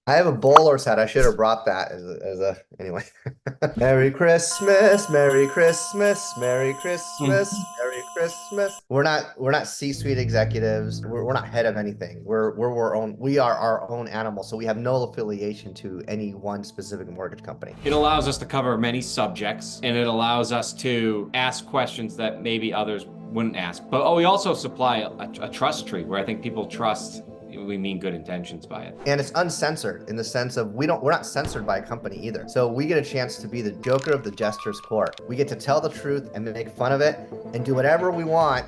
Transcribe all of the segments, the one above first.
I have a bowler hat. I should have brought that anyway. Merry Christmas, Merry Christmas, Merry Mm. Christmas, Merry Christmas. We're not C-suite executives. We're not head of anything. We are our own animal. So we have no affiliation to any one specific mortgage company. It allows us to cover many subjects and it allows us to ask questions that maybe others wouldn't ask. But we also supply a trust tree where I think people trust we mean good intentions by it. And it's uncensored in the sense of we're not censored by a company either. So we get a chance to be the Joker of the Jester's court. We get to tell the truth and make fun of it and do whatever we want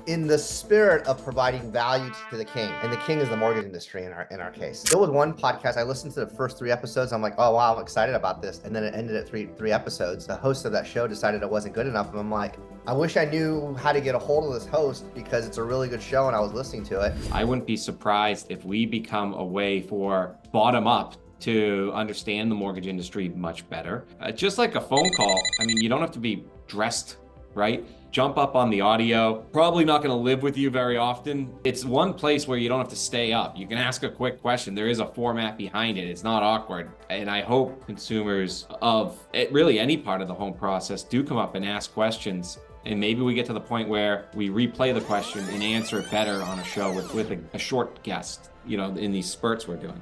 in the spirit of providing value to the king. And the king is the mortgage industry in our case. There was one podcast I listened to the first 3 episodes. I'm like, oh wow, I'm excited about this. And then it ended at three episodes. The host of that show decided it wasn't good enough. And I'm like, I wish I knew how to get a hold of this host because it's a really good show and I was listening to it. I wouldn't be surprised if we become a way for bottom up to understand the mortgage industry much better. Just like a phone call, I mean, you don't have to be dressed, right? Jump up on the audio. Probably not going to live with you very often. It's one place where you don't have to stay up. You can ask a quick question. There is a format behind it. It's not awkward. And I hope consumers of really any part of the home process do come up and ask questions. And maybe we get to the point where we replay the question and answer it better on a show with a short guest, in these spurts we're doing.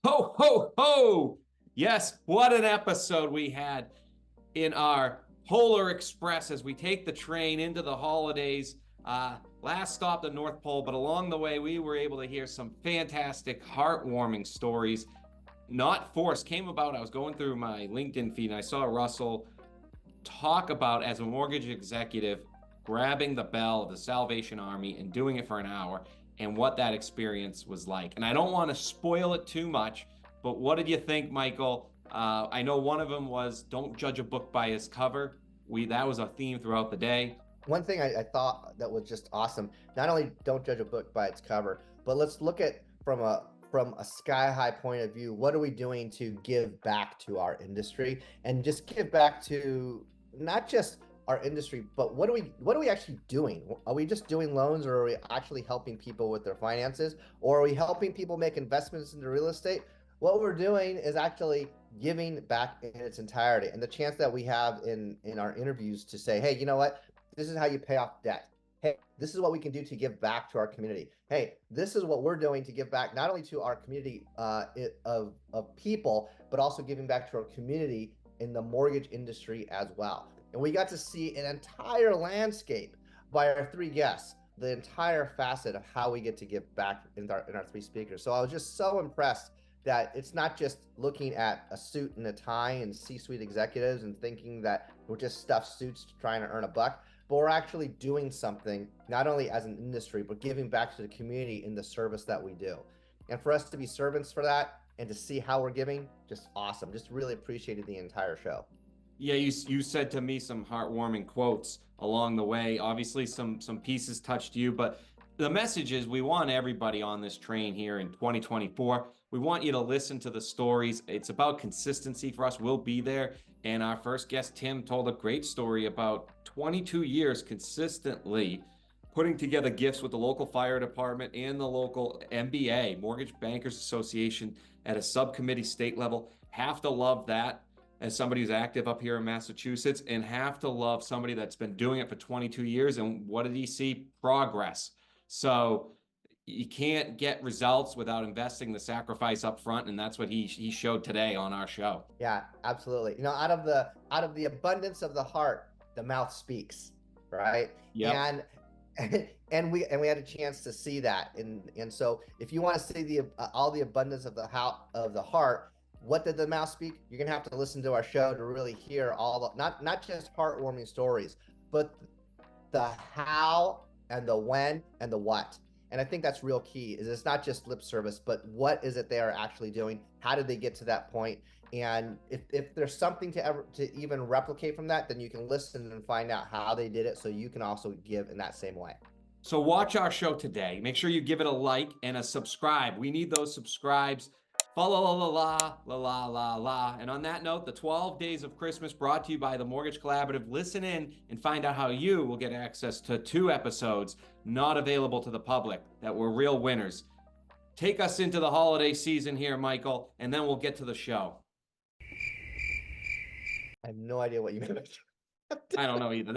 Ho, ho, ho! Yes, what an episode we had in our Polar Express as we take the train into the holidays. Last stop, the North Pole, but along the way, we were able to hear some fantastic, heartwarming stories. Not forced, came about. I was going through my LinkedIn feed and I saw Russell talk about, as a mortgage executive, grabbing the bell of the Salvation Army and doing it for an hour, and what that experience was like. And I don't want to spoil it too much, but what did you think, Michael? I know one of them was don't judge a book by its cover. That was a theme throughout the day. One thing I thought that was just awesome, not only don't judge a book by its cover, but let's look at from a sky high point of view, what are we doing to give back to our industry and just give back to not just our industry, but what are we actually doing? Are we just doing loans, or are we actually helping people with their finances, or are we helping people make investments into real estate? What we're doing is actually giving back in its entirety. And the chance that we have in our interviews to say, hey, you know what? This is how you pay off debt. Hey, this is what we can do to give back to our community. Hey, this is what we're doing to give back not only to our community of people, but also giving back to our community in the mortgage industry as well. And we got to see an entire landscape by our 3 guests, the entire facet of how we get to give back in our 3 speakers. So I was just so impressed that it's not just looking at a suit and a tie and C-suite executives and thinking that we're just stuffed suits trying to earn a buck, but we're actually doing something not only as an industry, but giving back to the community in the service that we do. And for us to be servants for that and to see how we're giving, just awesome. Just really appreciated the entire show. Yeah, you said to me some heartwarming quotes along the way. Obviously, some pieces touched you, but the message is we want everybody on this train here in 2024. We want you to listen to the stories. It's about consistency for us. We'll be there. And our first guest, Tim, told a great story about 22 years consistently putting together gifts with the local fire department and the local MBA, Mortgage Bankers Association, at a subcommittee state level. Have to love that as somebody who's active up here in Massachusetts, and have to love somebody that's been doing it for 22 years. And what did he see? Progress. So you can't get results without investing the sacrifice up front, and that's what he showed today on our show. Yeah, absolutely. Out of the abundance of the heart, the mouth speaks, right? Yep. And we had a chance to see that, and so if you want to see the all the abundance of the heart, what did the mouth speak? You're gonna have to listen to our show to really hear all the not just heartwarming stories, but the how and the when and the what. And I think that's real key, is it's not just lip service, but what is it they are actually doing? How did they get to that point? And if there's something to even replicate from that, then you can listen and find out how they did it, so you can also give in that same way. So watch our show today. Make sure you give it a like and a subscribe. We need those subscribes. Fa la la la la la la la la. And on that note, the 12 Days of Christmas brought to you by the Mortgage Collaborative. Listen in and find out how you will get access to 2 episodes not available to the public that were real winners. Take us into the holiday season here, Michael, and then we'll get to the show. I have no idea what you meant. I don't know either.